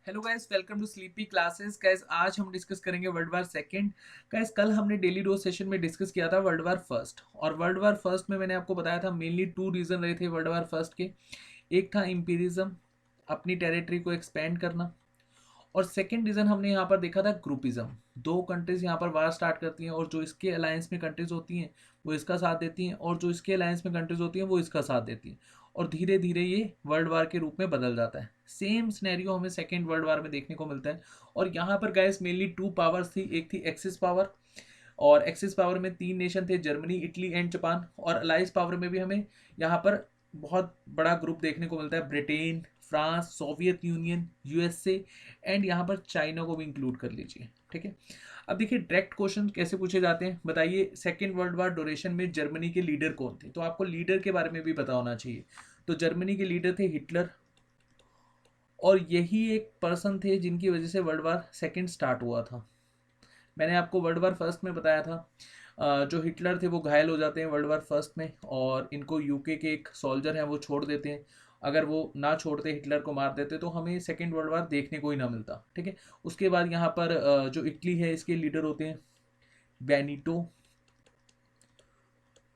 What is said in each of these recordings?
Hello guys, welcome to sleepy classes. Guys आज हम discuss करेंगे वर्ल्ड वार सेकंड। गाइस कल हमने डेली डोज सेशन में डिस्कस किया था वर्ल्ड वार फर्स्ट, और वर्ल्ड वार फर्स्ट में मैंने आपको बताया था मेनली टू रीजन रहे थे वर्ल्ड वार फर्स्ट के। एक था इंपीरिज्म, अपनी टेरिटरी को एक्सपेंड करना, और सेकंड रीजन हमने यहाँ पर देखा था ग्रुपिज्म। दो कंट्रीज यहाँ पर वार स्टार्ट करती हैं, और जो इसके अलायंस में कंट्रीज होती हैं वो इसका साथ देती हैं, और जो इसके अलायंस में कंट्रीज होती हैं वो इसका साथ देती हैं, और धीरे धीरे ये वर्ल्ड वार के रूप में बदल जाता है। सेम सिनेरियो हमें सेकेंड वर्ल्ड वार में देखने को मिलता है। और यहाँ पर गैस मेनली टू पावर्स थी, एक थी एक्सिस पावर, और एक्सिस पावर में तीन नेशन थे, जर्मनी, इटली एंड जापान। और अलाइज पावर में भी हमें यहाँ पर बहुत बड़ा ग्रुप देखने को मिलता है, Britain, France, Soviet union, USA and यहाँ पर चाइना को भी इंक्लूड कर लीजिए। ठीक है, अब देखिए डायरेक्ट क्वेश्चन कैसे पूछे जाते हैं। बताइए सेकेंड वर्ल्ड वार ड्यूरेशन में जर्मनी के लीडर कौन थे, तो आपको लीडर के बारे में भी पता होना चाहिए। तो जर्मनी के लीडर थे हिटलर, और यही एक पर्सन थे जिनकी वजह से वर्ल्ड वार सेकेंड स्टार्ट हुआ था। मैंने आपको वर्ल्ड वार फर्स्ट में बताया था जो हिटलर थे वो घायल हो जाते हैं वर्ल्ड वार फर्स्ट में, और इनको यूके के एक सोल्जर हैं वो छोड़ देते हैं। अगर वो ना छोड़ते, हिटलर को मार देते, तो हमें सेकेंड वर्ल्ड वार देखने को ही ना मिलता। ठीक है, उसके बाद यहाँ पर जो इटली है इसके लीडर होते हैं बेनिटो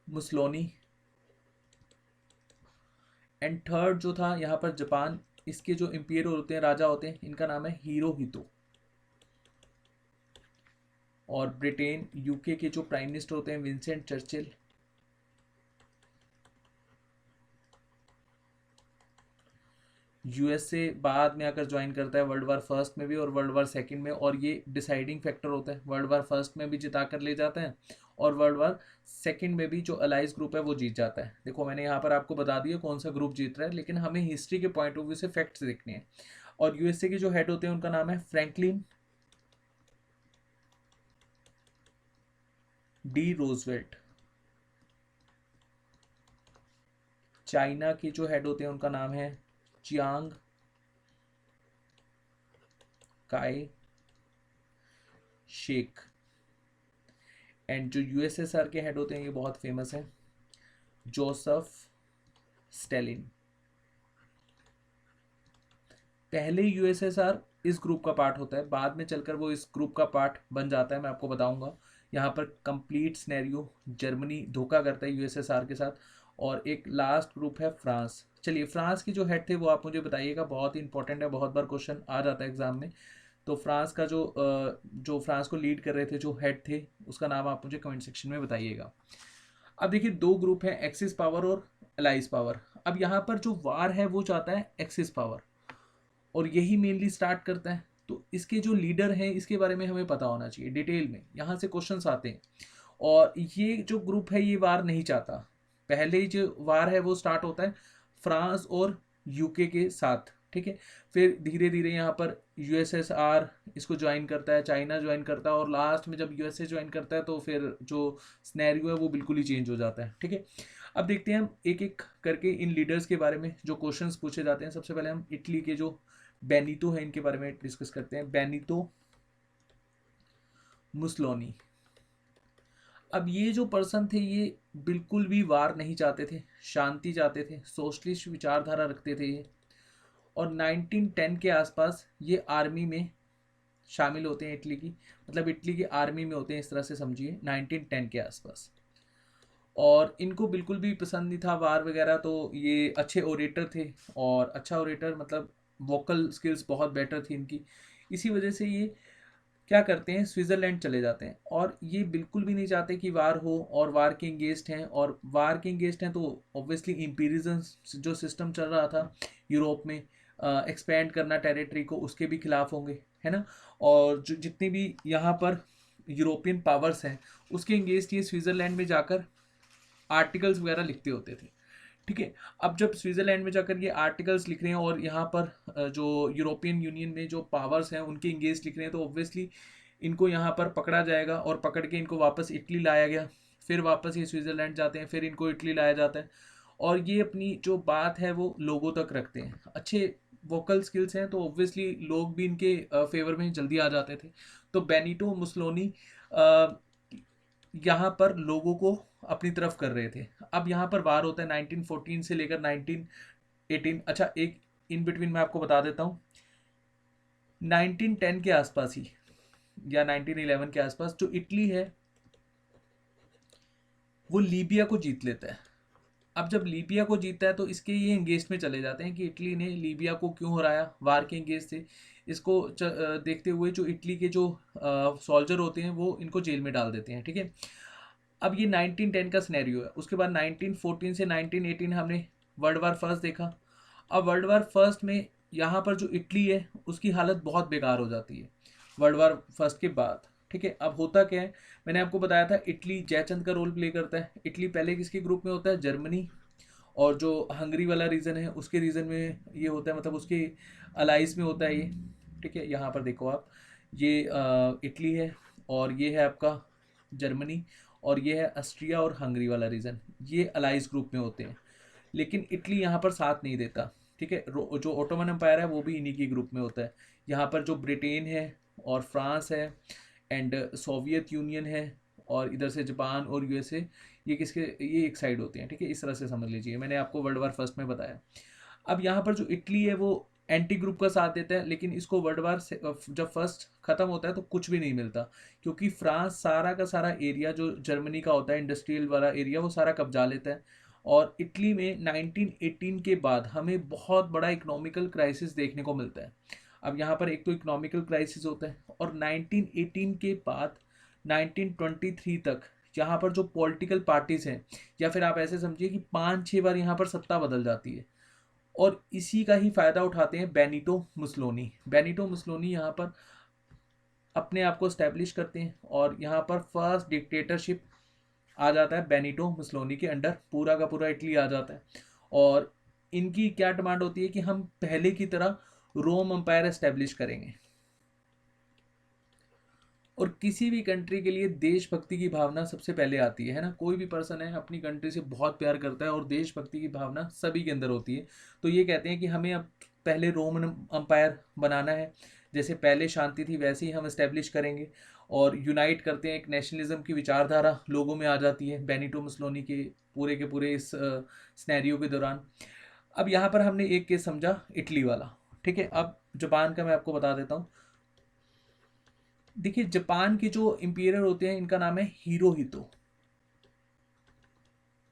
मुसलोनी, एंड थर्ड जो था यहाँ पर जापान, इसके जो इंपीरियर होते हैं, राजा होते हैं, इनका नाम है हिरोहितो। और ब्रिटेन यूके के जो प्राइम मिनिस्टर होते हैं विंसेंट चर्चिल। यूएसए बाद में आकर ज्वाइन करता है वर्ल्ड वार फर्स्ट में भी और वर्ल्ड वार सेकंड में, और ये डिसाइडिंग फैक्टर होता है। वर्ल्ड वार फर्स्ट में भी जिता कर ले जाते हैं, और वर्ल्ड वार सेकंड में भी जो अलाइज ग्रुप है वो जीत जाता है। देखो मैंने यहाँ पर आपको बता दिया कौन सा ग्रुप जीत रहा है, लेकिन हमें हिस्ट्री के पॉइंट ऑफ व्यू से फैक्ट्स देखने हैं। और यूएसए के जो हेड होते हैं उनका नाम है फ्रैंकलिन डी रोजवेल्ट। चाइना के जो हेड होते हैं उनका नाम है चियांग काय शेक। एंड जो यूएसएसआर के हेड होते हैं ये बहुत फेमस है, जोसेफ स्टेलिन। पहले यूएसएसआर इस ग्रुप का पार्ट होता है, बाद में चलकर वो इस ग्रुप का पार्ट बन जाता है, मैं आपको बताऊंगा। यहाँ पर कंप्लीट सिनेरियो जर्मनी धोखा करता है यूएसएसआर के साथ, और एक लास्ट ग्रुप है फ्रांस। चलिए फ्रांस की जो हेड थे वो आप मुझे बताइएगा, बहुत ही इंपॉर्टेंट है, बहुत बार क्वेश्चन आ जाता है एग्जाम में। तो फ्रांस का जो फ्रांस को लीड कर रहे थे, जो हेड थे, उसका नाम आप मुझे कमेंट सेक्शन में बताइएगा। अब देखिए दो ग्रुप हैं, एक्सिस पावर और अलाइज पावर। अब यहाँ पर जो वार है वो चाहता है एक्सिस पावर, और यही मेनली स्टार्ट करता है। तो इसके जो लीडर हैं इसके बारे में हमें पता होना चाहिए डिटेल में, यहाँ से क्वेश्चंस आते हैं। और ये जो ग्रुप है ये वार नहीं चाहता। पहले जो वार है वो स्टार्ट होता है फ्रांस और यूके के साथ। ठीक है, फिर धीरे धीरे यहाँ पर यूएसएसआर इसको ज्वाइन करता है, चाइना ज्वाइन करता है, और लास्ट में जब यूएसए ज्वाइन करता है तो फिर जो स्नैरियो है वो बिल्कुल ही चेंज हो जाता है। ठीक है, अब देखते हैं हम एक एक करके इन लीडर्स के बारे में जो क्वेश्चंस पूछे जाते हैं। सबसे पहले हम इटली के जो बेनितो है इनके बारे में डिस्कस करते हैं। बेनितो मुसलोनी। अब ये जो पर्सन थे ये बिल्कुल भी वार नहीं चाहते थे, शांति चाहते थे, सोशलिस्ट विचारधारा रखते थे ये। और 1910 के आसपास ये आर्मी में शामिल होते हैं इटली की, मतलब इटली की आर्मी में होते हैं, इस तरह से समझिए 1910 के आसपास। और इनको बिल्कुल भी पसंद नहीं था वार वगैरह, तो ये अच्छे ओरेटर थे, और अच्छा ओरेटर मतलब वोकल स्किल्स बहुत बेटर थी इनकी। इसी वजह से ये क्या करते हैं, स्विट्ज़रलैंड चले जाते हैं, और ये बिल्कुल भी नहीं चाहते कि वार हो, और वार के इंगेज्ड हैं। और वार के इंगेज्ड हैं तो ऑब्वियसली इम्पीरिज्म जो सिस्टम चल रहा था यूरोप में, एक्सपेंड करना टेरिटरी को, उसके भी खिलाफ होंगे, है ना। और जो जितनी भी यहाँ पर यूरोपियन पावर्स हैं उसके इंगेज्ड ये स्विट्ज़रलैंड में जाकर आर्टिकल्स वगैरह लिखते होते थे। ठीक है, अब जब स्विट्ज़रलैंड में जाकर ये आर्टिकल्स लिख रहे हैं और यहाँ पर जो यूरोपियन यूनियन में जो पावर्स हैं उनके इंगेज लिख रहे हैं, तो ऑब्वियसली इनको यहाँ पर पकड़ा जाएगा, और पकड़ के इनको वापस इटली लाया गया। फिर वापस ये स्विट्ज़रलैंड जाते हैं, फिर इनको इटली लाया जाता है, और ये अपनी जो बात है वो लोगों तक रखते हैं। अच्छे वोकल स्किल्स हैं तो ऑब्वियसली लोग भी इनके फेवर में जल्दी आ जाते थे। तो बेनिटो मुसलोनी यहाँ पर लोगों को अपनी तरफ कर रहे थे। अब यहाँ पर वार होता है 1914 से लेकर 1918। अच्छा, एक इन बिटवीन मैं आपको बता देता हूँ, 1910 के आसपास ही या 1911 के आसपास जो इटली है वो लीबिया को जीत लेता है। अब जब लीबिया को जीतता है तो इसके ये इंगेज में चले जाते हैं कि इटली ने लीबिया को क्यों हराया, वार के इंगेज थे। इसको देखते हुए जो इटली के जो सोल्जर होते हैं वो इनको जेल में डाल देते हैं, ठीक है। अब ये 1910 का सिनेरियो है। उसके बाद 1914 से 1918 हमने वर्ल्ड वार फर्स्ट देखा। अब वर्ल्ड वार फर्स्ट में यहाँ पर जो इटली है उसकी हालत बहुत बेकार हो जाती है वर्ल्ड वार फर्स्ट के बाद, ठीक है। अब होता क्या है, मैंने आपको बताया था इटली जयचंद का रोल प्ले करता है। इटली पहले किसके ग्रुप में होता है, जर्मनी, और जो हंगरी वाला रीजन है उसके रीजन में ये होता है, मतलब उसके अलाइज में होता है ये, ठीक है। यहाँ पर देखो आप, ये इटली है और ये है आपका जर्मनी और ये है ऑस्ट्रिया और हंगरी वाला रीजन, ये अलाइज ग्रुप में होते हैं। लेकिन इटली यहाँ पर साथ नहीं देता, ठीक है। जो ओटोमन एम्पायर है वो भी इन्हीं की ग्रुप में होता है। यहाँ पर जो ब्रिटेन है और फ्रांस है एंड सोवियत यूनियन है और इधर से जापान और यूएसए, ये किसके, ये एक साइड होते हैं, ठीक है। इस तरह से समझ लीजिए, मैंने आपको वर्ल्ड वार फर्स्ट में बताया। अब यहाँ पर जो इटली है वो एंटी ग्रुप का साथ देता है, लेकिन इसको वर्ल्ड वार जब फर्स्ट खत्म होता है तो कुछ भी नहीं मिलता, क्योंकि फ्रांस सारा का सारा एरिया जो जर्मनी का होता है इंडस्ट्रियल वाला एरिया वो सारा कब्जा लेता है। और इटली में 1918 के बाद हमें बहुत बड़ा इकोनॉमिकल क्राइसिस देखने को मिलता है। अब यहाँ पर एक तो इकोनॉमिकल क्राइसिस होता है और 1918 के बाद 1923 तक यहाँ पर जो पॉलिटिकल पार्टीज हैं, या फिर आप ऐसे समझिए कि 5-6 बार यहाँ पर सत्ता बदल जाती है। और इसी का ही फायदा उठाते हैं बेनिटो मुसोलिनी। बेनिटो मुसोलिनी यहाँ पर अपने आप को स्टैब्लिश करते हैं और यहाँ पर फर्स्ट डिक्टेटरशिप आ जाता है बेनिटो मुसोलिनी के अंडर, पूरा का पूरा इटली आ जाता है। और इनकी क्या डिमांड होती है कि हम पहले की तरह रोम अंपायर एस्टेब्लिश करेंगे। और किसी भी कंट्री के लिए देशभक्ति की भावना सबसे पहले आती है ना। कोई भी पर्सन है अपनी कंट्री से बहुत प्यार करता है और देशभक्ति की भावना सभी के अंदर होती है। तो ये कहते हैं कि हमें अब पहले रोमन अंपायर बनाना है, जैसे पहले शांति थी वैसे ही हम इस्टेब्लिश करेंगे। और यूनाइट करते हैं, एक नेशनलिज्म की विचारधारा लोगों में आ जाती है बेनिटो मुसोलिनी के पूरे इस स्नैरियो के दौरान। अब यहाँ पर हमने एक केस समझा इटली वाला, ठीक है। अब जापान का मैं आपको बता देता हूँ। देखिए जापान के जो इंपीरियर होते हैं इनका नाम है हिरोहितो।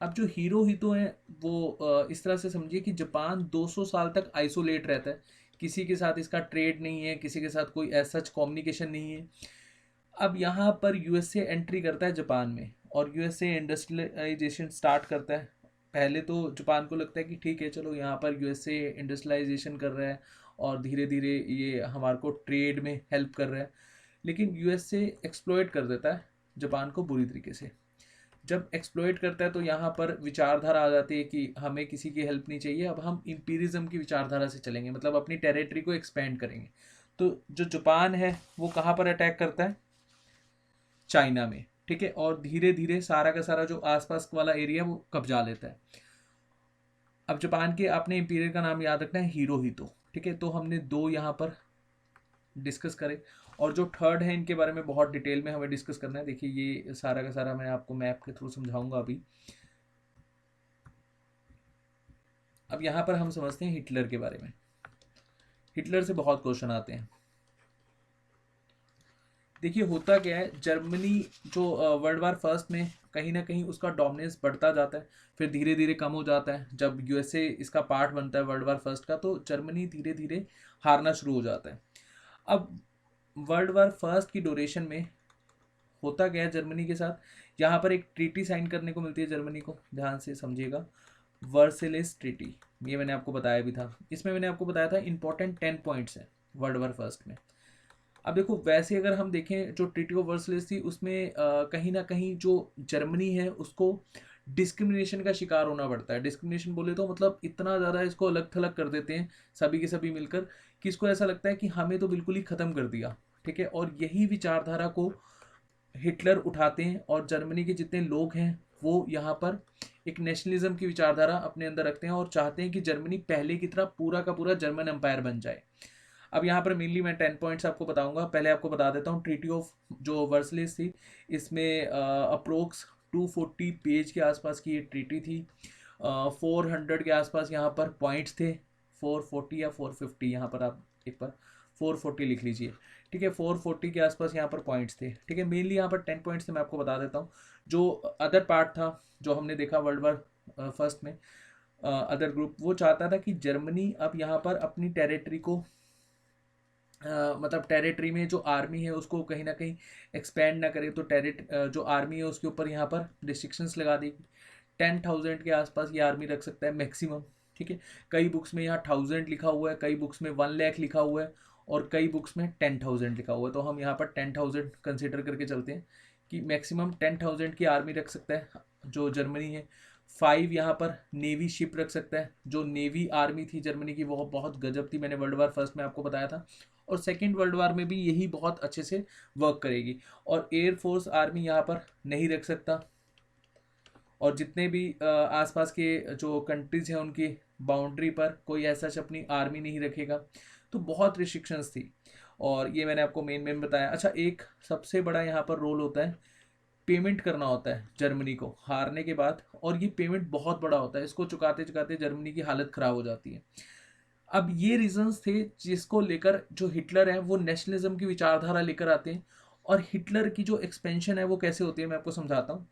अब जो हिरोहितो हैं वो इस तरह से समझिए कि जापान 200 साल तक आइसोलेट रहता है, किसी के साथ इसका ट्रेड नहीं है, किसी के साथ कोई ऐसा सच कम्युनिकेशन नहीं है। अब यहाँ पर यूएसए एंट्री करता है जापान में और यूएसए इंडस्ट्रियलाइजेशन स्टार्ट करता है। पहले तो जापान को लगता है कि ठीक है चलो यहाँ पर यूएसए इंडस्ट्रियलाइजेशन कर रहा है और धीरे धीरे ये हमारे को ट्रेड में हेल्प कर रहा है। लेकिन यूएसए एक्सप्लॉइट कर देता है जापान को बुरी तरीके से। जब एक्सप्लॉइट करता है तो यहाँ पर विचारधारा आ जाती है कि हमें किसी की हेल्प नहीं चाहिए, अब हम इंपीरिज्म की विचारधारा से चलेंगे, मतलब अपनी टेरिटरी को एक्सपेंड करेंगे। तो जो जापान है वो कहाँ पर अटैक करता है, चाइना में, ठीक है। और धीरे धीरे सारा का सारा जो आसपास वाला एरिया वो कब्जा लेता है। अब जापान के अपने इंपीरियर का नाम याद रखना है हिरोहितो, ठीक है। तो हमने दो यहाँ पर डिस्कस करें और जो थर्ड है इनके बारे में बहुत डिटेल में हमें डिस्कस करना है। देखिए ये सारा का सारा मैं आपको मैप के थ्रू समझाऊंगा अभी। अब यहाँ पर हम समझते हैं हिटलर के बारे में। हिटलर से बहुत क्वेश्चन आते हैं। देखिए होता क्या है, जर्मनी जो वर्ल्ड वार फर्स्ट में कहीं ना कहीं उसका डोमिनेंस बढ़ता जाता है, फिर धीरे धीरे कम हो जाता है। जब यूएसए इसका पार्ट बनता है वर्ल्ड वार फर्स्ट का तो जर्मनी धीरे धीरे हारना शुरू हो जाता है। अब वर्ल्ड वार फर्स्ट की ड्यूरेशन में होता क्या है जर्मनी के साथ, यहाँ पर एक ट्रीटी साइन करने को मिलती है जर्मनी को, ध्यान से समझिएगा, वर्सेलिस ट्रीटी। ये मैंने आपको बताया भी था, इसमें मैंने आपको बताया था इंपॉर्टेंट 10 पॉइंट्स हैं वर्ल्ड वार फर्स्ट में। अब देखो वैसे अगर हम देखें जो ट्रीटी ऑफ वर्सलेस थी उसमें कहीं ना कहीं जो जर्मनी है उसको डिस्क्रिमिनेशन का शिकार होना पड़ता है। डिस्क्रिमिनेशन बोले तो मतलब इतना ज़्यादा इसको अलग थलग कर देते हैं सभी के सभी मिलकर कि इसको ऐसा लगता है कि हमें तो बिल्कुल ही ख़त्म कर दिया, ठीक है। और यही विचारधारा को हिटलर उठाते हैं और जर्मनी के जितने लोग हैं वो यहाँ पर एक नेशनलिज्म की विचारधारा अपने अंदर रखते हैं और चाहते हैं कि जर्मनी पहले की तरह पूरा का पूरा जर्मन एम्पायर बन जाए। अब यहाँ पर मेनली मैं 10 पॉइंट्स आपको बताऊंगा। पहले आपको बता देता हूँ ट्रीटी ऑफ जो वर्सलेस थी, इसमें अप्रोक्स 240 पेज के आसपास की ये ट्रीटी थी। 400 के आसपास यहाँ पर पॉइंट्स थे, 440 या 450, यहाँ पर आप एक बार 440 लिख लीजिए, ठीक है। 440 के आसपास यहाँ पर पॉइंट्स थे, ठीक है। मेनली यहाँ पर 10 पॉइंट्स थे, मैं आपको बता देता हूँ। जो अदर पार्ट था, जो हमने देखा वर्ल्ड वार फर्स्ट में, अदर ग्रुप वो चाहता था कि जर्मनी अब यहाँ पर अपनी टेरिटरी को मतलब टेरिटरी में जो आर्मी है उसको कहीं ना कहीं एक्सपेंड ना करे, तो जो आर्मी है उसके ऊपर यहाँ पर रिस्ट्रिक्शंस लगा दी। 10,000 के आसपास ये आर्मी रख सकता है मैक्सिमम, ठीक है। कई बुक्स में यहाँ 1000 लिखा हुआ है, कई बुक्स में 1 लाख लिखा हुआ है, और कई बुक्स में 10,000 लिखा हुआ है। तो हम यहाँ पर 10,000 कंसिडर करके चलते हैं कि मैक्सिमम 10,000 की आर्मी रख सकता है जो जर्मनी है। 5 यहाँ पर नेवी शिप रख सकता है। जो नेवी आर्मी थी जर्मनी की वो बहुत गजब थी, मैंने वर्ल्ड वार फर्स्ट में आपको बताया था, और सेकेंड वर्ल्ड वार में भी यही बहुत अच्छे से वर्क करेगी। और एयरफोर्स आर्मी यहाँ पर नहीं रख सकता, और जितने भी आसपास के जो कंट्रीज हैं उनकी बाउंड्री पर कोई ऐसा अपनी आर्मी नहीं रखेगा। तो बहुत रिस्ट्रिक्शंस थी, और ये मैंने आपको मेन मेन बताया। अच्छा, एक सबसे बड़ा यहाँ पर रोल होता है, पेमेंट करना होता है जर्मनी को हारने के बाद, और ये पेमेंट बहुत बड़ा होता है, इसको चुकाते चुकाते जर्मनी की हालत ख़राब हो जाती है। अब ये रीजंस थे जिसको लेकर जो हिटलर है वो नेशनलिज्म की विचारधारा लेकर आते हैं। और हिटलर की जो एक्सपेंशन है वो कैसे होती है मैं आपको समझाता हूँ।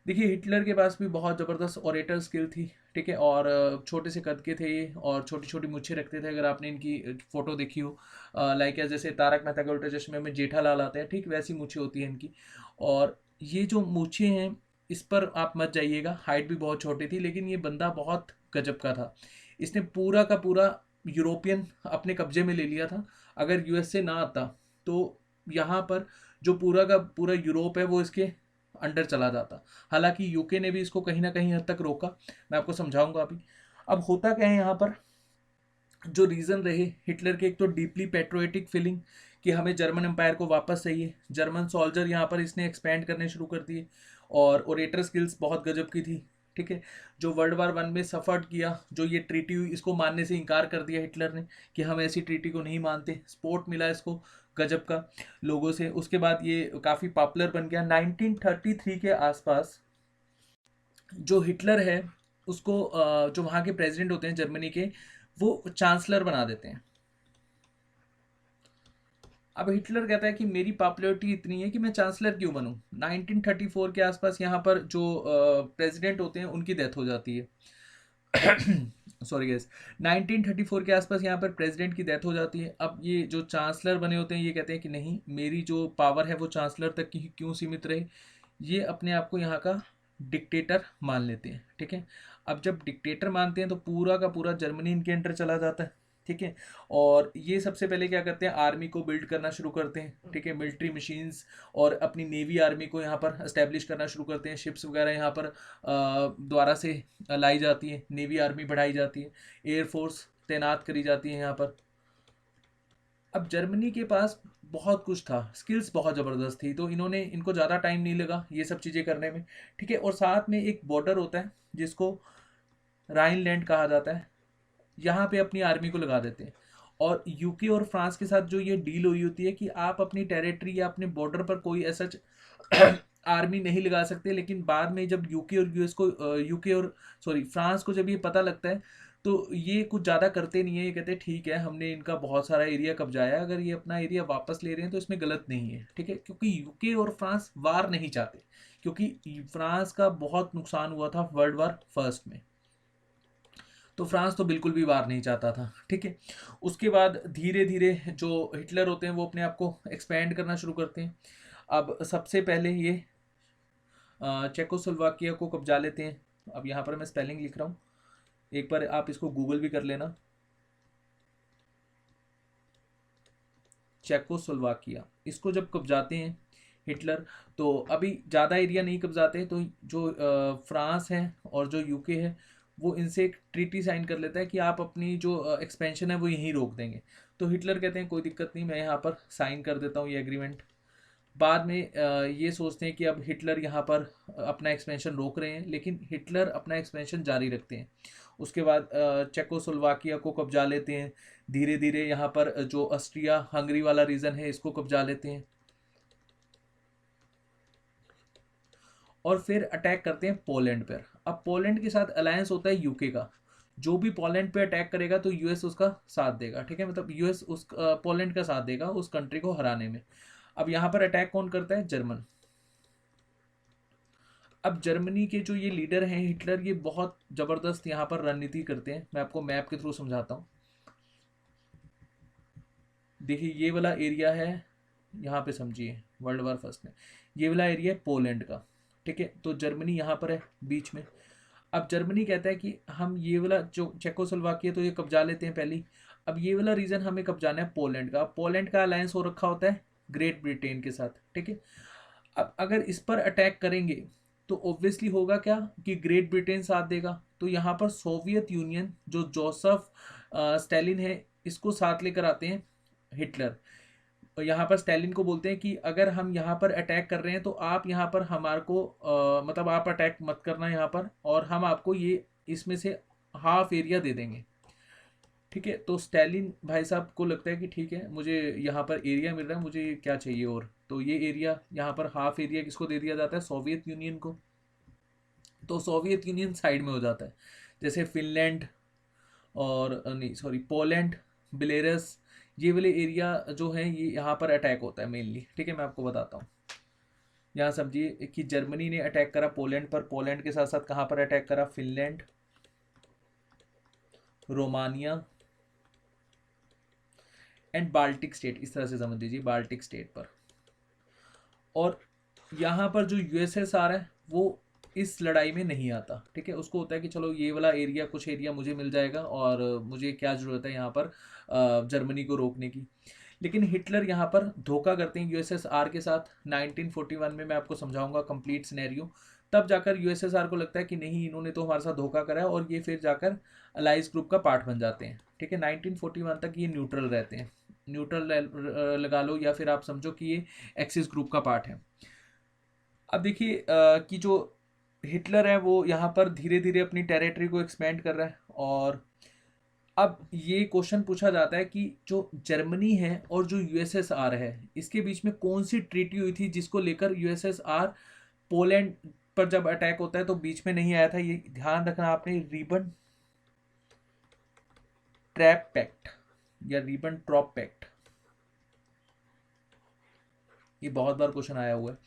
देखिए, हिटलर के पास भी बहुत ज़बरदस्त ऑरेटर स्किल थी, ठीक है। और छोटे से कद के थे ये, और छोटी छोटी मूछें रखते थे। अगर आपने इनकी फ़ोटो देखी हो, लाइक जैसे तारक मेहता का उल्टा चश्मे में जेठालाल आता है, ठीक वैसी मूछें होती हैं इनकी। और ये जो मूछें हैं इस पर आप मत जाइएगा, हाइट भी बहुत छोटी थी, लेकिन ये बंदा बहुत गजब का था। इसने पूरा का पूरा यूरोपियन अपने कब्जे में ले लिया था। अगर यूएसए ना आता तो यहाँ पर जो पूरा का पूरा यूरोप है वो इसके अंडर चला जाता। हालांकि यूके ने भी इसको कहीं ना कहीं हद तक रोका, मैं आपको समझाऊंगा अभी। अब होता क्या है यहाँ पर, जो रीज़न रहे हिटलर के, एक तो डीपली पेट्रोएटिक फीलिंग कि हमें जर्मन एम्पायर को वापस चाहिए। जर्मन सोल्जर यहाँ पर इसने एक्सपेंड करने शुरू कर दिए, और ओरेटर स्किल्स बहुत गजब की थी, ठीक है। जो वर्ल्ड वार वन में सफर्ड किया, जो ये ट्रीटी हुई, इसको मानने से इनकार कर दिया हिटलर ने कि हम ऐसी ट्रीटी को नहीं मानते। सपोर्ट मिला इसको गजब का लोगों से। उसके बाद ये काफ़ी पॉपुलर बन गया। 1933 के आसपास जो हिटलर है उसको जो वहाँ के प्रेसिडेंट होते हैं जर्मनी के, वो चांसलर बना देते हैं। अब हिटलर कहता है कि मेरी पॉपुलैरिटी इतनी है कि मैं चांसलर क्यों बनूं। 1934 के आसपास यहाँ पर जो प्रेसिडेंट होते हैं उनकी डेथ हो जाती है। सॉरी गैस, 1934 के आसपास यहाँ पर प्रेसिडेंट की डेथ हो जाती है। अब ये जो चांसलर बने होते हैं ये कहते हैं कि नहीं, मेरी जो पावर है वो चांसलर तक की क्यों सीमित रहे। ये अपने आप को यहाँ का डिक्टेटर मान लेते हैं, ठीक है। अब जब डिक्टेटर मानते हैं तो पूरा का पूरा जर्मनी इनके अंडर चला जाता है, ठीक है। और ये सबसे पहले क्या करते हैं, आर्मी को बिल्ड करना शुरू करते हैं, ठीक है। मिलिट्री मशीन्स और अपनी नेवी आर्मी को यहाँ पर एस्टेब्लिश करना शुरू करते हैं। शिप्स वगैरह यहाँ पर द्वारा से लाई जाती है, नेवी आर्मी बढ़ाई जाती है, एयरफोर्स तैनात करी जाती है यहाँ पर। अब जर्मनी के पास बहुत कुछ था, स्किल्स बहुत ज़बरदस्त थी, तो इनको ज़्यादा टाइम नहीं लगा ये सब चीज़ें करने में, ठीक है। और साथ में एक बॉर्डर होता है जिसको राइनलैंड कहा जाता है, यहाँ पे अपनी आर्मी को लगा देते हैं। और यूके और फ्रांस के साथ जो ये डील हुई होती है कि आप अपनी टेरिटरी या अपने बॉर्डर पर कोई ऐसा आर्मी नहीं लगा सकते, लेकिन बाद में जब यूके और यूएस को यूके और सॉरी फ्रांस को जब ये पता लगता है तो ये कुछ ज़्यादा करते नहीं है। ये कहते हैं ठीक है, हमने इनका बहुत सारा एरिया कब्जाया, अगर ये अपना एरिया वापस ले रहे हैं तो इसमें गलत नहीं है, ठीक है। क्योंकि यूके और फ्रांस वार नहीं चाहते, क्योंकि फ्रांस का बहुत नुकसान हुआ था वर्ल्ड वार फर्स्ट में, तो फ्रांस तो बिल्कुल भी वार नहीं चाहता था, ठीक है। उसके बाद धीरे धीरे जो हिटलर होते हैं वो अपने आप को एक्सपेंड करना शुरू करते हैं। अब सबसे पहले ये चेकोस्लोवाकिया को कब्जा लेते हैं। अब यहाँ पर मैं स्पेलिंग लिख रहा हूँ, एक बार आप इसको गूगल भी कर लेना। चेकोस्लोवाकिया, इसको जब कब्जाते हैं हिटलर, तो अभी ज़्यादा एरिया नहीं कब्जाते, तो जो फ्रांस है और जो यूके है वो इनसे एक ट्रीटी साइन कर लेता है कि आप अपनी जो एक्सपेंशन है वो यहीं रोक देंगे। तो हिटलर कहते हैं कोई दिक्कत नहीं, मैं यहाँ पर साइन कर देता हूँ ये एग्रीमेंट। बाद में ये सोचते हैं कि अब हिटलर यहाँ पर अपना एक्सपेंशन रोक रहे हैं, लेकिन हिटलर अपना एक्सपेंशन जारी रखते हैं। उसके बाद चेकोस्लोवाकिया को कब्जा लेते हैं। धीरे धीरे यहाँ पर जो ऑस्ट्रिया हंगरी वाला रीजन है इसको कब्जा लेते हैं, और फिर अटैक करते हैं पोलैंड पर। अब पोलैंड के साथ अलायंस होता है यूके का, जो भी पोलैंड पे अटैक करेगा तो यूएस उसका साथ देगा, ठीक है, मतलब यूएस उस पोलैंड का साथ देगा उस कंट्री को हराने में। अब यहाँ पर अटैक कौन करता है? जर्मन। अब जर्मनी के जो ये लीडर हैं हिटलर, ये बहुत जबरदस्त यहाँ पर रणनीति करते हैं। मैं आपको मैप के थ्रू समझाता हूँ। देखिए ये वाला एरिया है, यहाँ पे समझिए वर्ल्ड वार फर्स्ट में ये वाला एरिया है पोलैंड का, ठीक है, तो जर्मनी यहाँ पर है बीच में। अब जर्मनी कहता है कि हम ये वाला जो चेकोस्लोवाकिया तो ये कब्जा लेते हैं पहली। अब ये वाला रीजन हमें कब्जाना है पोलैंड का। पोलैंड का अलायंस हो रखा होता है ग्रेट ब्रिटेन के साथ, ठीक है। अब अगर इस पर अटैक करेंगे तो ऑब्वियसली होगा क्या कि ग्रेट ब्रिटेन साथ देगा, तो यहाँ पर सोवियत यूनियन जो जोसेफ स्टालिन है इसको साथ लेकर आते हैं हिटलर। यहाँ पर स्टालिन को बोलते हैं कि अगर हम यहाँ पर अटैक कर रहे हैं तो आप यहाँ पर हमारे को मतलब आप अटैक मत करना यहाँ पर, और हम आपको ये इसमें से हाफ एरिया दे देंगे, ठीक है। तो स्टालिन भाई साहब को लगता है कि ठीक है मुझे यहाँ पर एरिया मिल रहा है, मुझे क्या चाहिए और, तो ये एरिया यहाँ पर हाफ एरिया किसको दे दिया जाता है? सोवियत यूनियन को। तो सोवियत यूनियन साइड में हो जाता है, जैसे फिनलैंड और नहीं सॉरी पोलैंड, बेलारूस, ये वाले एरिया जो हैं ये यहाँ पर अटैक होता है मेनली, ठीक है। मैं आपको बताता हूँ। यहाँ समझिए कि जर्मनी ने अटैक करा पोलैंड पर, पोलैंड के साथ साथ कहाँ पर अटैक करा? Finland, Romania and Baltic state, इस तरह से समझ लीजिए बाल्टिक स्टेट पर। और यहाँ पर जो यूएसएसआर है वो इस लड़ाई में नहीं आता, ठीक है। उसको होता है कि चलो ये वाला एरिया, कुछ एरिया मुझे मिल जाएगा और मुझे क्या ज़रूरत है यहाँ पर जर्मनी को रोकने की। लेकिन हिटलर यहाँ पर धोखा करते हैं यूएसएसआर के साथ। 1941 में मैं आपको समझाऊंगा कंप्लीट सिनेरियो। तब जाकर यूएसएसआर को लगता है कि नहीं इन्होंने तो हमारे साथ धोखा करा है, और ये फिर जाकर अलाइज ग्रुप का पार्ट बन जाते हैं, ठीक है। 1941 तक ये न्यूट्रल रहते हैं, न्यूट्रल लगा लो या फिर आप समझो कि ये एक्सिस ग्रुप का पार्ट है। अब देखिए कि जो हिटलर है वो यहाँ पर धीरे धीरे अपनी टेरिटरी को एक्सपेंड कर रहा है। और अब ये क्वेश्चन पूछा जाता है कि जो जर्मनी है और जो यूएसएसआर है इसके बीच में कौन सी ट्रीटी हुई थी जिसको लेकर यूएसएसआर पोलैंड पर जब अटैक होता है तो बीच में नहीं आया था? ये ध्यान रखना आपने, रिबन ट्रैप पैक्ट या रिबन ट्रॉप पैक्ट, ये बहुत बार क्वेश्चन आया हुआ है।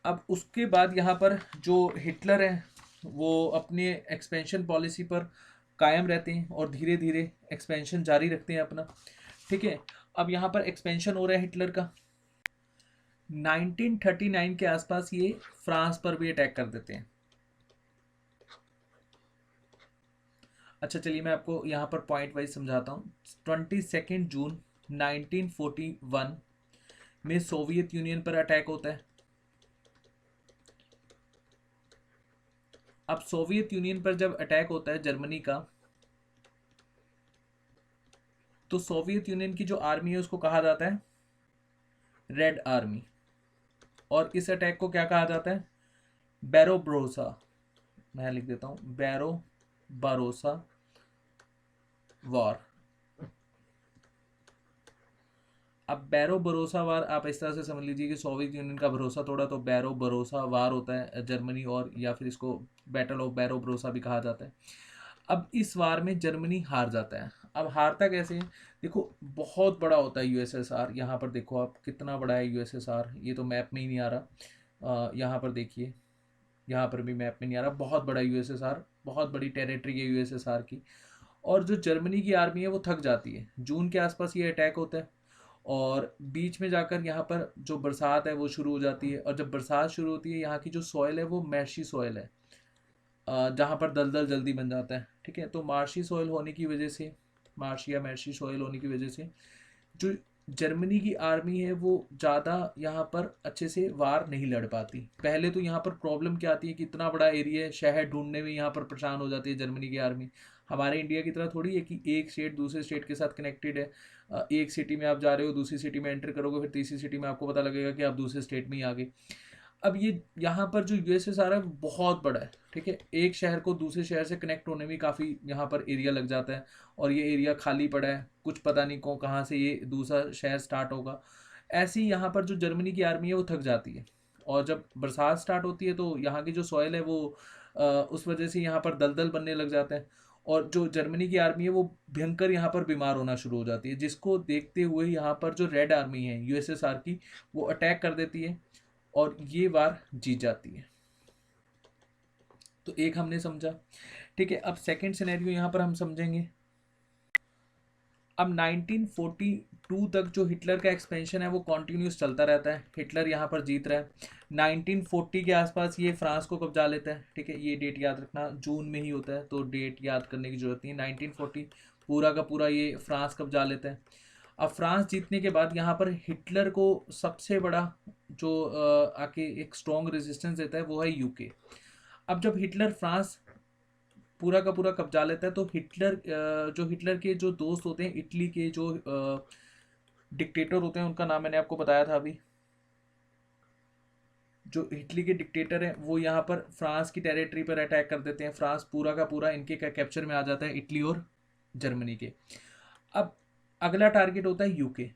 अब उसके बाद यहाँ पर जो हिटलर है वो अपने एक्सपेंशन पॉलिसी पर कायम रहते हैं और धीरे धीरे एक्सपेंशन जारी रखते हैं अपना, ठीक है। अब यहाँ पर एक्सपेंशन हो रहा है हिटलर का। 1939 के आसपास ये फ्रांस पर भी अटैक कर देते हैं। अच्छा चलिए मैं आपको यहाँ पर पॉइंट वाइज समझाता हूँ। 22 जून 1941 में सोवियत यूनियन पर अटैक होता है। अब सोवियत यूनियन पर जब अटैक होता है जर्मनी का, तो सोवियत यूनियन की जो आर्मी है उसको कहा जाता है रेड आर्मी, और इस अटैक को क्या कहा जाता है? बैरोब्रोसा, मैं लिख देता हूँ बैरो बारोसा वॉर। अब बैरो भरोसा वार आप इस तरह से समझ लीजिए कि सोवियत यूनियन का भरोसा तोड़ा तो बैरो भरोसा वार होता है जर्मनी, और या फिर इसको बैटल ऑफ बैरो भरोसा भी कहा जाता है। अब इस वार में जर्मनी हार जाता है। अब हारता कैसे है? देखो बहुत बड़ा होता है यूएसएसआर, यहाँ पर देखो आप कितना बड़ा है यूएसएसआर, ये तो मैप में ही नहीं आ रहा। यहाँ पर देखिए, यहाँ पर भी मैप में नहीं आ रहा, बहुत बड़ा यूएसएसआर, बहुत बड़ी टेरिटरी है यूएसएसआर की। और जो जर्मनी की आर्मी है वो थक जाती है, जून के आसपास ये अटैक होता है, और बीच में जाकर यहाँ पर जो बरसात है वो शुरू हो जाती है। और जब बरसात शुरू होती है यहाँ की जो सॉइल है वो मैशी सॉइल है, जहाँ पर दलदल जल्दी बन जाता है, ठीक है। तो मार्शी सॉइल होने की वजह से, मार्श या मैशी सॉइल होने की वजह से जो जर्मनी की आर्मी है वो ज़्यादा यहाँ पर अच्छे से वार नहीं लड़ पाती। पहले तो यहाँ पर प्रॉब्लम क्या आती है कि इतना बड़ा एरिया है, शहर ढूंढने में यहाँ पर परेशान हो जाती है जर्मनी की आर्मी। हमारे इंडिया की तरह थोड़ी है कि एक स्टेट दूसरे स्टेट के साथ कनेक्टेड है। एक सिटी में आप जा रहे हो, दूसरी सिटी में एंटर करोगे, फिर तीसरी सिटी में आपको पता लगेगा कि आप दूसरे स्टेट में ही आ गए। अब ये यहाँ पर जो यूएसएसआर है बहुत बड़ा है, ठीक है। एक शहर को दूसरे शहर से कनेक्ट होने में काफ़ी यहाँ पर एरिया लग जाता है, और ये एरिया खाली पड़ा है, कुछ पता नहीं को कहाँ से ये दूसरा शहर स्टार्ट होगा। ऐसे ही यहाँ पर जो जर्मनी की आर्मी है वो थक जाती है, और जब बरसात स्टार्ट होती है तो यहाँ की जो सॉइल है वो उस वजह से यहाँ पर दलदल बनने लग जाता है और जो जर्मनी की आर्मी है वो भयंकर यहाँ पर बीमार होना शुरू हो जाती है, जिसको देखते हुए यहाँ पर जो रेड आर्मी है यूएसएसआर की, वो अटैक कर देती है और ये वार जीत जाती है। तो एक हमने समझा। ठीक है, अब सेकंड सिनेरियो यहाँ पर हम समझेंगे। अब 1942 तक जो हिटलर का एक्सपेंशन है वो कॉन्टिन्यूस चलता रहता है, हिटलर यहाँ पर जीत रहा है। 1940 के आसपास ये फ्रांस को कब्जा लेता है। ठीक है, ये डेट याद रखना, जून में ही होता है तो डेट याद करने की जरूरत नहीं है। 1940 पूरा का पूरा ये फ्रांस कब्जा लेता है। अब फ्रांस जीतने के बाद यहाँ पर हिटलर को सबसे बड़ा जो आके एक स्ट्रॉन्ग रेजिस्टेंस देता है वो है यूके। अब जब हिटलर फ्रांस पूरा का पूरा कब्जा लेता है तो जो हिटलर के जो दोस्त होते हैं, इटली के जो डिक्टेटर होते हैं, उनका नाम मैंने आपको बताया था अभी। जो इटली के डिक्टेटर हैं वो यहाँ पर फ्रांस की टेरिटरी पर अटैक कर देते हैं। फ्रांस पूरा का पूरा इनके कैप्चर में आ जाता है, इटली और जर्मनी के। अब अगला टारगेट होता है यूके।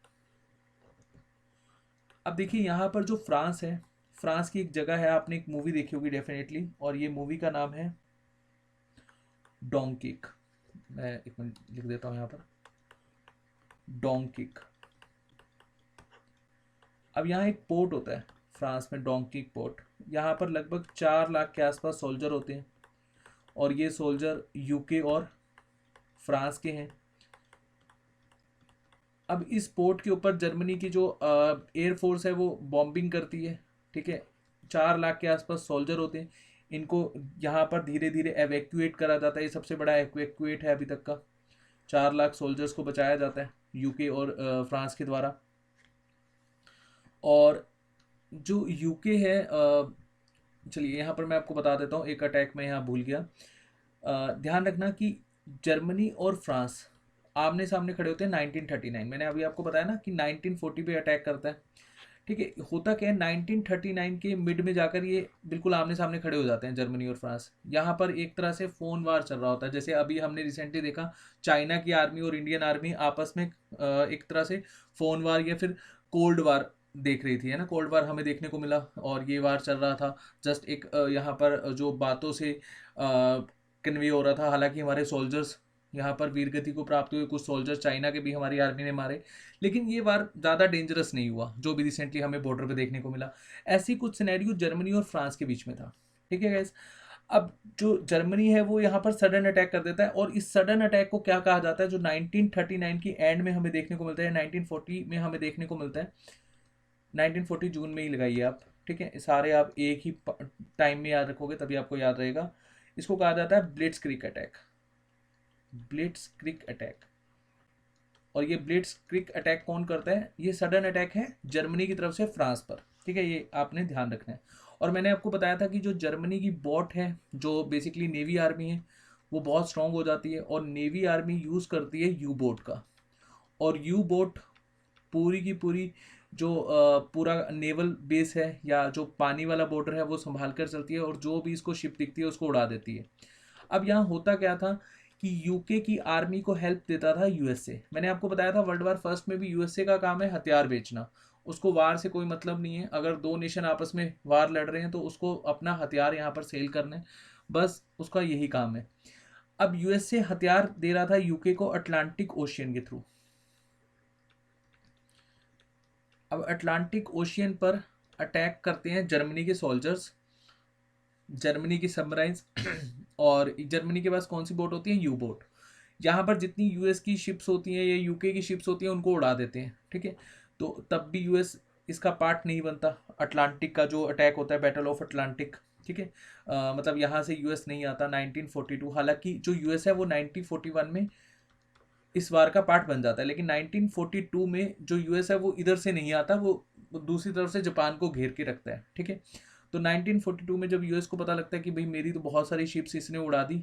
अब देखिए यहाँ पर जो फ्रांस है, फ्रांस की एक जगह है, आपने एक मूवी देखी होगी डेफिनेटली, और ये मूवी का नाम है डोंकिक। मैं एक मिनट लिख देता हूँ यहाँ पर, डोंकिक। अब यहाँ एक पोर्ट होता है फ्रांस में, डोंकिक पोर्ट। यहाँ पर लगभग 4 लाख के आसपास सोल्जर होते हैं और ये सोल्जर यूके और फ्रांस के हैं। अब इस पोर्ट के ऊपर जर्मनी की जो एयर फोर्स है वो बॉम्बिंग करती है। ठीक है, 4 लाख के आसपास सोल्जर होते हैं, इनको यहाँ पर धीरे धीरे एवैक्यूएट करा जाता है। ये सबसे बड़ा एवैक्यूएट है अभी तक का। 4 लाख सोल्जर्स को बचाया जाता है यूके और फ्रांस के द्वारा। और जो यूके है, चलिए यहाँ पर मैं आपको बता देता हूँ, एक अटैक मैं यहाँ भूल गया। ध्यान रखना कि जर्मनी और फ्रांस आमने सामने खड़े होते हैं 1939। मैंने अभी आपको बताया ना कि 1940 पे अटैक करता है। ठीक है, होता क्या है, 1939 के मिड में जाकर ये बिल्कुल आमने सामने खड़े हो जाते हैं जर्मनी और फ्रांस। यहाँ पर एक तरह से फोन वार चल रहा होता है, जैसे अभी हमने रिसेंटली देखा चाइना की आर्मी और इंडियन आर्मी आपस में एक तरह से फोन वार या फिर कोल्ड वार देख रही थी, है ना। कोल्ड वार हमें देखने को मिला और ये वार चल रहा था जस्ट एक यहाँ पर जो बातों से कन्वे हो रहा था। हालांकि हमारे सोल्जर्स यहाँ पर वीरगति को प्राप्त हुए, कुछ सोल्जर चाइना के भी हमारी आर्मी ने मारे, लेकिन ये वार ज़्यादा डेंजरस नहीं हुआ जो भी रिसेंटली हमें बॉर्डर पे देखने को मिला। ऐसी कुछ सिनेरियो जर्मनी और फ्रांस के बीच में था। ठीक है गाइस, अब जो जर्मनी है वो यहाँ पर सडन अटैक कर देता है और इस सडन अटैक को क्या कहा जाता है, जो 1939 की एंड में हमें देखने को मिलता है, 1940 में हमें देखने को मिलता है। 1940 जून में ही लगाइए आप। ठीक है, सारे आप एक ही टाइम में याद रखोगे तभी आपको याद रहेगा। इसको कहा जाता है ब्लिट्स क्रिक अटैक, ब्लिट्स क्रिक अटैक। और ये ब्लिट्स क्रिक अटैक कौन करता है, ये सडन अटैक है जर्मनी की तरफ से फ्रांस पर। ठीक है, ये आपने ध्यान रखना है। और मैंने आपको बताया था कि जो जर्मनी की बोट है, जो बेसिकली नेवी आर्मी है, वो बहुत स्ट्रांग हो जाती है और नेवी आर्मी यूज़ करती है यू बोट का। और यू बोट पूरी की पूरी जो पूरा नेवल बेस है या जो पानी वाला बॉर्डर है वो संभाल कर चलती है और जो भी इसको शिप दिखती है उसको उड़ा देती है। अब यहाँ होता क्या था कि यूके की आर्मी को हेल्प देता था यूएसए। मैंने आपको बताया था वर्ल्ड वार फर्स्ट में भी यूएसए का काम है हथियार बेचना। उसको वार से कोई मतलब नहीं है, अगर दो नेशन आपस में वार लड़ रहे हैं तो उसको अपना हथियार यहाँ पर सेल करना है, बस उसका यही काम है। अब यूएसए हथियार दे रहा था यूके को अटलांटिक ओशियन के थ्रू। अब अटलांटिक ओशियन पर अटैक करते हैं जर्मनी के सोल्जर्स, जर्मनी की सबमराइन्स और जर्मनी के पास कौन सी बोट होती है, यू बोट। यहाँ पर जितनी यूएस की शिप्स होती हैं या यूके की शिप्स होती हैं उनको उड़ा देते हैं। ठीक है, तो तब भी यूएस इसका पार्ट नहीं बनता। अटलांटिक का जो अटैक होता है, बैटल ऑफ अटलांटिक, ठीक है, मतलब यहाँ से यूएस नहीं आता 1942। हालांकि जो यूएस है वो 1941 में इस वार का पार्ट बन जाता है, लेकिन 1942 में जो यूएस है वो इधर से नहीं आता, वो दूसरी तरफ से जापान को घेर के रखता है। ठीक है, तो 1942 में जब यूएस को पता लगता है कि भाई मेरी तो बहुत सारी शिप्स इसने उड़ा दी,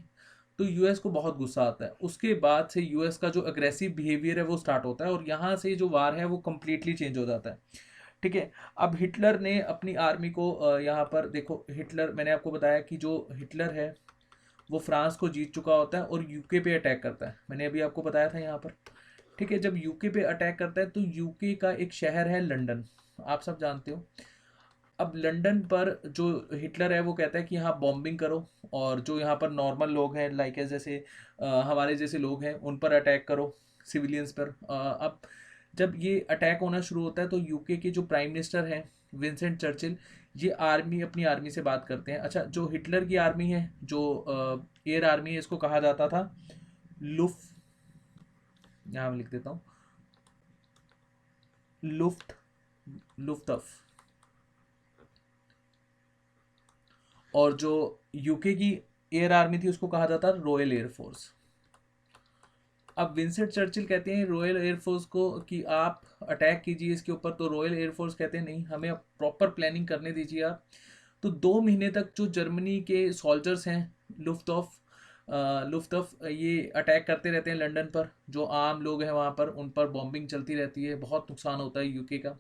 तो यूएस को बहुत गुस्सा आता है। उसके बाद से यूएस का जो अग्रेसिव बिहेवियर है वो स्टार्ट होता है और यहाँ से जो वार है वो कम्प्लीटली चेंज हो जाता है। ठीक है, अब हिटलर ने अपनी आर्मी को यहाँ पर देखो, हिटलर, मैंने आपको बताया कि जो हिटलर है वो फ्रांस को जीत चुका होता है और यूके पे अटैक करता है। मैंने अभी आपको बताया था यहाँ पर। ठीक है, जब यूके पे अटैक करता है तो यूके का एक शहर है लंदन, आप सब जानते हो। अब लंदन पर जो हिटलर है वो कहता है कि यहाँ बॉम्बिंग करो, और जो यहाँ पर नॉर्मल लोग हैं लाइक जैसे हमारे जैसे लोग हैं उन पर अटैक करो, सिविलियंस पर। अब जब ये अटैक होना शुरू होता है तो यूके के जो प्राइम मिनिस्टर हैं विंसेंट चर्चिल, ये अपनी आर्मी से बात करते हैं। अच्छा, जो हिटलर की आर्मी है, जो एयर आर्मी है, इसको कहा जाता था लुफ, यहाँ मैं लिख देता हूँ, लुफ्ट लुफ्टफ। और जो यूके की एयर आर्मी थी उसको कहा जाता रॉयल एयरफोर्स। अब विंसेंट चर्चिल कहते हैं रॉयल एयरफोर्स को कि आप अटैक कीजिए इसके ऊपर, तो रॉयल एयरफोर्स कहते हैं नहीं, हमें प्रॉपर प्लानिंग करने दीजिए आप। तो 2 महीने तक जो जर्मनी के सोल्जर्स हैं लुफ्टऑफ लुफ्टऑफ ये अटैक करते रहते हैं लंदन पर, जो आम लोग हैं वहाँ पर उन पर बॉम्बिंग चलती रहती है, बहुत नुकसान होता है यूके का।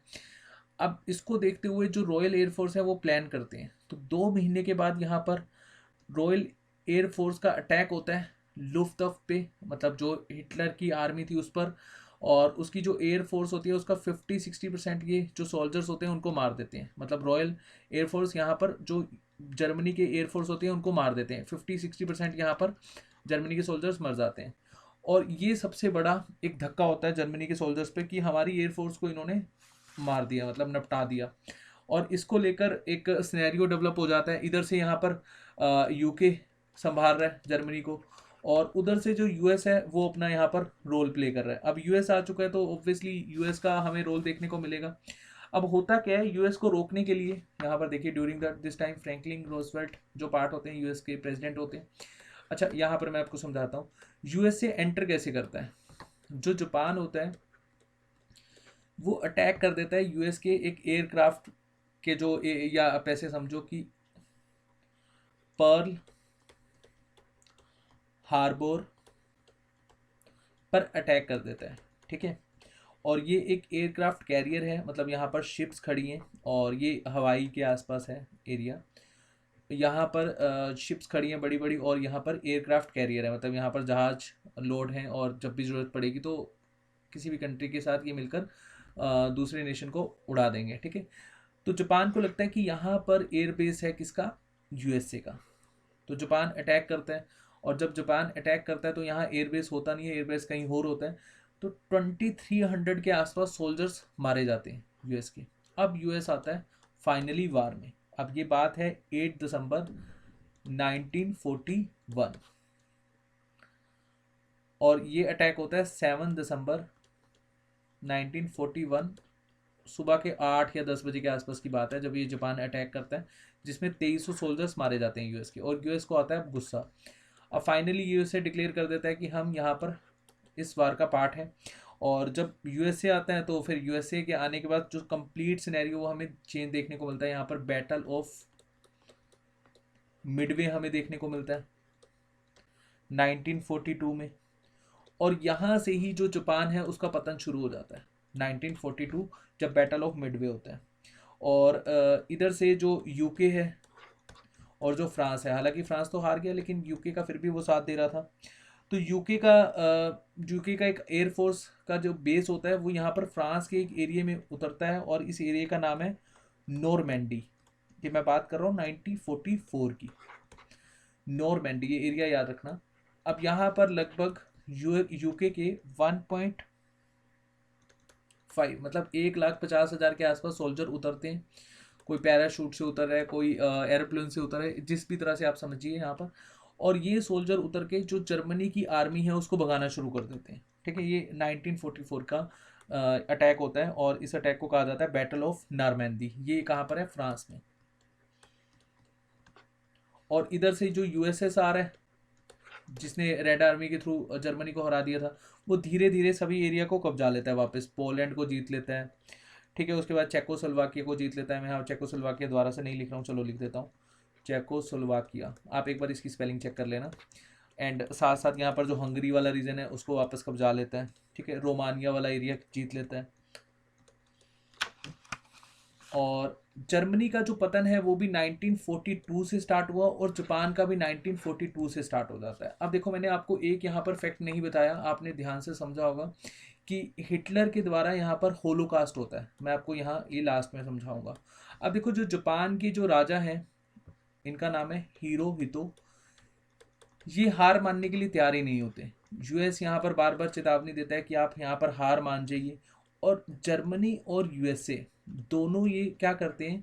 अब इसको देखते हुए जो रॉयल एयरफोर्स है वो प्लान करते हैं, तो 2 महीने के बाद यहाँ पर रॉयल एयरफोर्स का अटैक होता है लुफ्टअफ पे, मतलब जो हिटलर की आर्मी थी उस पर, और उसकी जो एयर फोर्स होती है उसका 50-60% ये जो सोल्जर्स होते हैं उनको मार देते हैं। मतलब रॉयल एयरफोर्स यहाँ पर जो जर्मनी के एयरफोर्स होती है उनको मार देते हैं, 50-60% यहाँ पर जर्मनी के सोल्जर्स मर जाते हैं। और ये सबसे बड़ा एक धक्का होता है जर्मनी के सोल्जर्स पे कि हमारी एयरफोर्स को इन्होंने मार दिया, मतलब निपटा दिया। और इसको लेकर एक सिनेरियो डेवलप हो जाता है, इधर से यहाँ पर यूके संभाल रहा है जर्मनी को, और उधर से जो यूएस है वो अपना यहाँ पर रोल प्ले कर रहा है। अब यूएस आ चुका है तो ऑब्वियसली यूएस का हमें रोल देखने को मिलेगा। अब होता क्या है, यूएस को रोकने के लिए यहाँ पर देखिए during this time Franklin Roosevelt जो पार्ट होते हैं यूएस के प्रेसिडेंट होते हैं। अच्छा, यहाँ पर मैं आपको समझाता हूँ यूएस से एंटर कैसे करता है। जो जापान होता है वो अटैक कर देता है यूएस के एक एयरक्राफ्ट के जो या आप ऐसे समझो कि पर्ल हार्बर पर अटैक कर देता है, ठीक है। और ये एक एयरक्राफ्ट कैरियर है, मतलब यहाँ पर शिप्स खड़ी हैं और ये हवाई के आसपास है एरिया। यहाँ पर शिप्स खड़ी हैं बड़ी बड़ी, और यहाँ पर एयरक्राफ्ट कैरियर है, मतलब यहाँ पर जहाज लोड हैं, और जब भी ज़रूरत पड़ेगी तो किसी भी कंट्री के साथ ये मिलकर दूसरे नेशन को उड़ा देंगे, ठीक है। तो जापान को लगता है कि यहाँ पर एयरबेस है किसका, यूएसए का। तो जापान अटैक करता है, और जब जापान अटैक करता है तो यहाँ एयरबेस होता नहीं है, एयरबेस कहीं और होता है। तो 2300 के आसपास सोल्जर्स मारे जाते हैं यूएस के। अब यूएस आता है फाइनली वार में। अब ये बात है 8 दिसंबर 1941, और ये अटैक होता है 7 दिसंबर 1941 सुबह के 8 या 10 बजे के आसपास की बात है जब ये जापान अटैक करता है, जिसमें 2300 सोल्जर्स मारे जाते हैं यूएस के। और यूएस को आता है गुस्सा। अब फाइनली यूएसए डिक्लेयर कर देता है कि हम यहाँ पर इस वार का पार्ट है। और जब यूएसए आता है तो फिर यूएसए के आने के बाद जो कंप्लीट सिनेरियो वो हमें चेंज देखने को मिलता है। यहाँ पर बैटल ऑफ मिडवे हमें देखने को मिलता है 1942 में, और यहाँ से ही जो जापान है उसका पतन शुरू हो जाता है 1942 जब बैटल ऑफ मिडवे होता है। और इधर से जो यूके है और जो फ्रांस है, हालांकि फ्रांस तो हार गया लेकिन यूके का फिर भी वो साथ दे रहा था। तो यूके का एक एयरफोर्स का जो बेस होता है वो यहाँ पर फ्रांस के एक एरिया में उतरता है, और इस एरिया का नाम है नॉर्मैंडी। ये मैं बात कर रहा हूँ 1944 की। नॉर्मैंडी ये एरिया याद रखना। अब यहाँ पर लगभग यूके के 1.5 मतलब 1,50,000 के आसपास सोल्जर उतरते हैं। कोई पैराशूट से उतर रहा है, कोई एरोप्लेन से उतर रहा है, जिस भी तरह से आप समझिए यहाँ पर। और ये सोल्जर उतर के जो जर्मनी की आर्मी है उसको भगाना शुरू कर देते हैं, ठीक है। ये 1944 का अटैक होता है, और इस अटैक को कहा जाता है बैटल ऑफ नॉर्मैंडी। ये कहाँ पर है, फ्रांस में। और इधर से जो यूएसएसआर है जिसने रेड आर्मी के थ्रू जर्मनी को हरा दिया था, वो धीरे धीरे सभी एरिया को कब्जा लेता है वापस। पोलैंड को जीत लेता है, ठीक है। उसके बाद चेकोस्लोवाकिया को जीत लेता है। मैं हाँ चेकोस्लोवाकिया द्वारा से नहीं लिख रहा हूँ, चलो लिख देता हूँ चेकोस्लोवाकिया। आप एक बार इसकी स्पेलिंग चेक कर लेना। एंड साथ साथ यहाँ पर जो हंगरी वाला रीजन है उसको वापस कब्जा लेता है, ठीक है। रोमानिया वाला एरिया जीत लेता है। और जर्मनी का जो पतन है वो भी 1942 से स्टार्ट हुआ, और जापान का भी 1942 से स्टार्ट हो जाता है। अब देखो मैंने आपको एक यहाँ पर फैक्ट नहीं बताया, आपने ध्यान से समझा होगा कि हिटलर के द्वारा यहाँ पर होलोकास्ट होता है। मैं आपको यहाँ ये लास्ट में समझाऊंगा। अब देखो, जो जापान के जो राजा हैं, इनका नाम है हिरोहितो, ये हार मानने के लिए तैयार ही नहीं होते। यूएस यहाँ पर बार बार चेतावनी देता है कि आप यहाँ पर हार मान जाइए, और जर्मनी और यूएसए दोनों ये क्या करते हैं,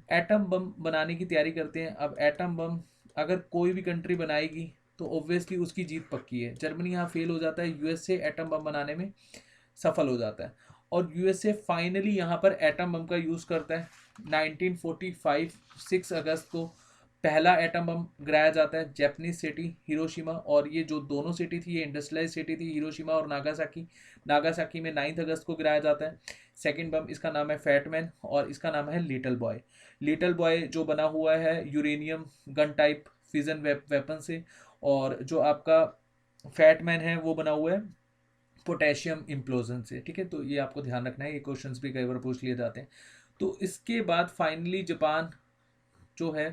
एटम बम बनाने की तैयारी करते हैं। अब एटम बम अगर कोई भी कंट्री बनाएगी तो ऑब्वियसली उसकी जीत पक्की है। जर्मनी यहाँ फेल हो जाता है, यूएसए एटम बम बनाने में सफल हो जाता है, और यूएसए फाइनली यहाँ पर एटम बम का यूज़ करता है। 1945 6 अगस्त को पहला एटम बम गिराया जाता है जापानीज सिटी हिरोशिमा, और ये जो दोनों सिटी थी ये इंडस्ट्रियलाइज सिटी थी, हिरोशिमा और नागासाकी। नागासाकी में 9 अगस्त को गिराया जाता है सेकंड बम। इसका नाम है फैटमैन, और इसका नाम है लिटिल बॉय। लिटिल बॉय जो बना हुआ है uranium gun type fission weapon से, और जो आपका फैटमैन है वो बना हुआ है पोटेशियम इम्प्लोजन से। ठीक है, तो ये आपको ध्यान रखना है, ये क्वेश्चंस भी कई बार पूछ लिए जाते हैं। तो इसके बाद फाइनली जापान जो है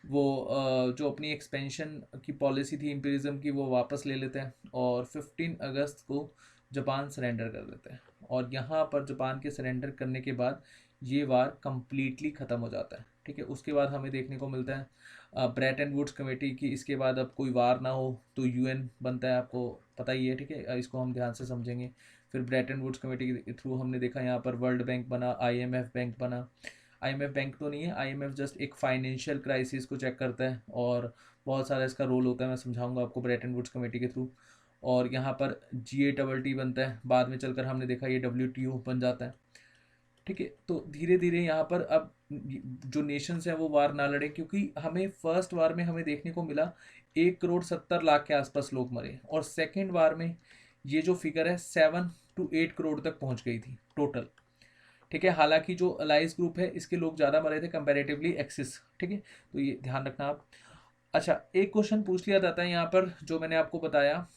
वो जो अपनी एक्सपेंशन की पॉलिसी थी इम्पीरिज्म की वो वापस ले लेते हैं, और 15 अगस्त को जापान सरेंडर कर देते हैं। और यहाँ पर जापान के सरेंडर करने के बाद ये वार कंप्लीटली ख़त्म हो जाता है। ठीक है, उसके बाद हमें देखने को मिलता है ब्रेटन वुड्स कमेटी की, इसके बाद अब कोई वार ना हो तो यूएन बनता है, आपको पता ही है। ठीक है, इसको हम ध्यान से समझेंगे। फिर ब्रेटन वुड्स कमेटी के थ्रू हमने देखा यहाँ पर वर्ल्ड बैंक बना, आईएमएफ बैंक बना। आईएमएफ बैंक तो नहीं है, आईएमएफ जस्ट एक फाइनेंशियल क्राइसिस को चेक करता है, और बहुत सारा इसका रोल होता है, मैं समझाऊंगा आपको ब्रेटन वुड्स कमेटी के थ्रू। और यहाँ पर GATT बनता है, बाद में चलकर हमने देखा ये WTO बन जाता है। ठीक है, तो धीरे धीरे यहाँ पर अब जो नेशंस हैं वो वार ना लड़े, क्योंकि हमें फर्स्ट वार में हमें देखने को मिला 1,70,00,000 के आसपास लोग मरे, और सेकेंड वार में ये जो फिगर है 7 to 8 करोड़ तक पहुँच गई थी टोटल। ठीक है, हालांकि जो अलाइज ग्रुप है इसके लोग ज़्यादा मरे थे कंपैरेटिवली एक्सिस। ठीक है, तो ये ध्यान रखना आप। अच्छा, एक क्वेश्चन पूछ लिया जाता है यहाँ पर, जो मैंने आपको बताया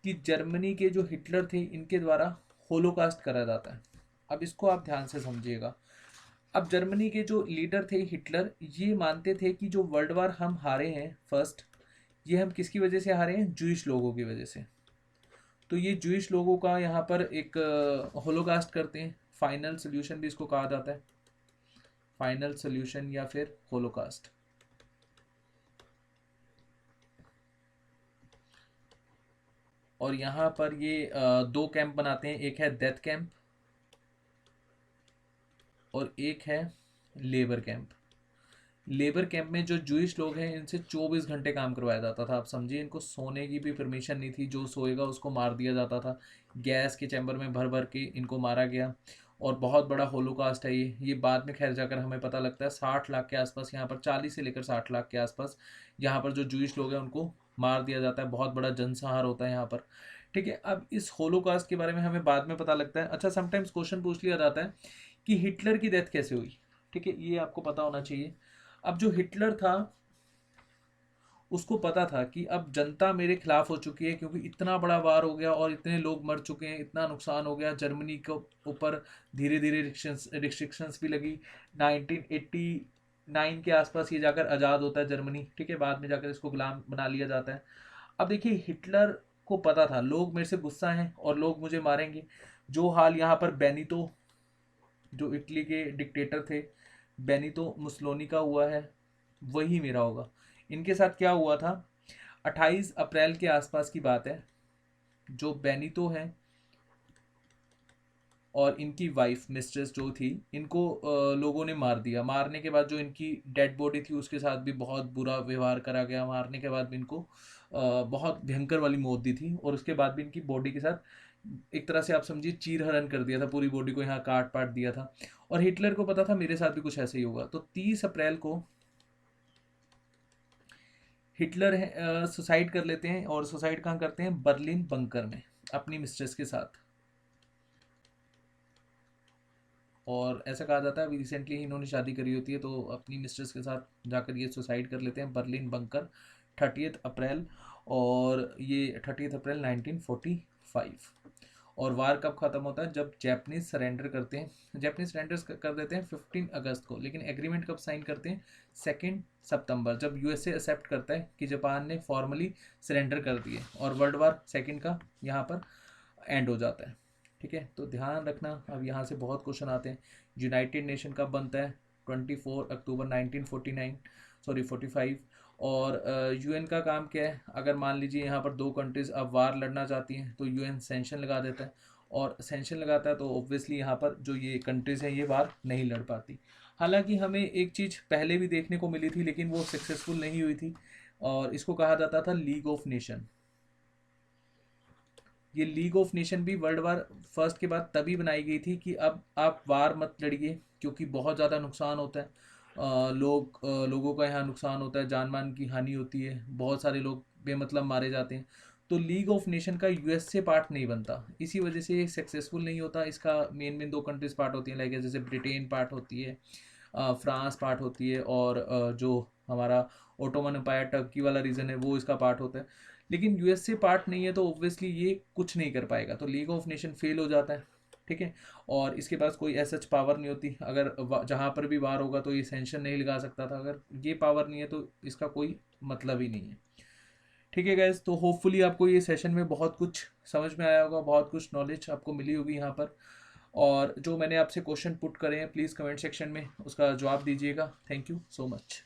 कि जर्मनी के जो हिटलर थे इनके द्वारा होलोकास्ट करा जाता है। अब इसको आप ध्यान से समझिएगा। अब जर्मनी के जो लीडर थे हिटलर, ये मानते थे कि जो वर्ल्ड वार हम हारे हैं फर्स्ट, ये हम किसकी वजह से हारे हैं, जूइश लोगों की वजह से। तो ये जूइश लोगों का यहाँ पर एक होलोकास्ट करते हैं। फाइनल सोल्यूशन भी इसको कहा जाता है, फाइनल सोल्यूशन या फिर होलोकास्ट। और यहाँ पर ये दो कैंप बनाते हैं, एक है डेथ कैंप और एक है लेबर कैंप। लेबर कैंप में जो जूइश लोग हैं इनसे 24 घंटे काम करवाया जाता था। आप समझिए, इनको सोने की भी परमिशन नहीं थी, जो सोएगा उसको मार दिया जाता था। गैस के चैम्बर में भर भर के इनको मारा गया, और बहुत बड़ा होलोकास्ट है ये बाद में खैर जाकर हमें पता लगता है 60 लाख के आसपास, यहाँ पर 40 से लेकर 60 लाख के आसपास यहाँ पर जो जूइश लोग हैं उनको मार दिया जाता है। बहुत बड़ा जनसंहार होता है यहाँ पर। ठीक है, अब इस होलोकास्ट के बारे में हमें बाद में पता लगता है। अच्छा, समटाइम्स क्वेश्चन पूछ लिया जाता है कि हिटलर की डेथ कैसे हुई। ठीक है, ये आपको पता होना चाहिए। अब जो हिटलर था उसको पता था कि अब जनता मेरे खिलाफ हो चुकी है, क्योंकि इतना बड़ा वार हो गया और इतने लोग मर चुके हैं, इतना नुकसान हो गया। जर्मनी के ऊपर धीरे धीरे रिस्ट्रिक्शंस भी लगी। 1989 के आसपास ये जाकर आज़ाद होता है जर्मनी। ठीक है, बाद में जाकर इसको गुलाम बना लिया जाता है। अब देखिए, हिटलर को पता था लोग मेरे से गुस्सा हैं और लोग मुझे मारेंगे। जो हाल यहाँ पर बेनितो, जो इटली के डिक्टेटर थे, बेनितो मुसोलिनी का हुआ है, वही मेरा होगा। इनके साथ क्या हुआ था, 28 अप्रैल के आसपास की बात है। जो बेनितो हैं और इनकी वाइफ मिस्ट्रेस जो थी, इनको लोगों ने मार दिया। मारने के बाद जो इनकी डेड बॉडी थी उसके साथ भी बहुत बुरा व्यवहार करा गया। मारने के बाद भी इनको बहुत भयंकर वाली मौत दी थी, और उसके बाद भी इनकी बॉडी के साथ एक तरह से आप समझिए चीर हरण कर दिया था, पूरी बॉडी को यहाँ काट पाट दिया था। और हिटलर को पता था मेरे साथ भी कुछ ऐसे ही होगा। तो 30 अप्रैल को हिटलर सुसाइड कर लेते हैं, और सुसाइड कहाँ करते हैं, बर्लिन बंकर में अपनी मिस्ट्रेस के साथ। और ऐसा कहा जाता है अभी रिसेंटली ही इन्होंने शादी करी होती है, तो अपनी मिस्ट्रेस के साथ जाकर ये सुसाइड कर लेते हैं बर्लिन बंकर 30 अप्रैल। और ये 30 अप्रैल 1945। और वार कब ख़त्म होता है, जब जापानीज सरेंडर करते हैं। जापानीज सरेंडर कर देते हैं 15 अगस्त को, लेकिन एग्रीमेंट कब साइन करते हैं, 2 सितंबर, जब यूएसए एक्सेप्ट करता है कि जापान ने फॉर्मली सरेंडर कर दिए। और वर्ल्ड वार सेकेंड का यहाँ पर एंड हो जाता है। ठीक है, तो ध्यान रखना। अब यहाँ से बहुत क्वेश्चन आते हैं। यूनाइटेड नेशन कब बनता है? 24 अक्टूबर 1949, सॉरी 45। और यूएन का काम क्या है? अगर मान लीजिए यहाँ पर दो कंट्रीज अब वार लड़ना चाहती हैं तो यूएन सेंशन लगा देता है, और सेंशन लगाता है तो ऑब्वियसली यहाँ पर जो ये कंट्रीज़ हैं ये वार नहीं लड़ पाती। हालांकि हमें एक चीज़ पहले भी देखने को मिली थी लेकिन वो सक्सेसफुल नहीं हुई थी, और इसको कहा जाता था लीग ऑफ नेशन। ये लीग ऑफ नेशन भी वर्ल्ड वार फर्स्ट के बाद तभी बनाई गई थी कि अब आप वार मत लड़िए क्योंकि बहुत ज़्यादा नुकसान होता है। लोगों का यहाँ नुकसान होता है, जान मान की हानि होती है, बहुत सारे लोग बेमतलब मारे जाते हैं। तो लीग ऑफ नेशन का यूएस से पार्ट नहीं बनता, इसी वजह से ये सक्सेसफुल नहीं होता। इसका मेन मेन दो कंट्रीज पार्ट होती हैं, लाइक जैसे ब्रिटेन पार्ट होती है, फ्रांस पार्ट होती है, और जो हमारा ओटोमन एम्पायर टर्की वाला रीजन है वो इसका पार्ट होता है। लेकिन यूएस से पार्ट नहीं है तो ऑब्वियसली ये कुछ नहीं कर पाएगा, तो लीग ऑफ नेशन फेल हो जाता है। ठीक है, और इसके पास कोई ऐसा पावर नहीं होती। अगर जहाँ पर भी वार होगा तो ये सेंशन नहीं लगा सकता था, अगर ये पावर नहीं है तो इसका कोई मतलब ही नहीं है। ठीक है गैस, तो होपफुली आपको ये सेशन में बहुत कुछ समझ में आया होगा, बहुत कुछ नॉलेज आपको मिली होगी यहाँ पर। और जो मैंने आपसे क्वेश्चन पुट करे हैं प्लीज़ कमेंट सेक्शन में उसका जवाब दीजिएगा। Thank you so much.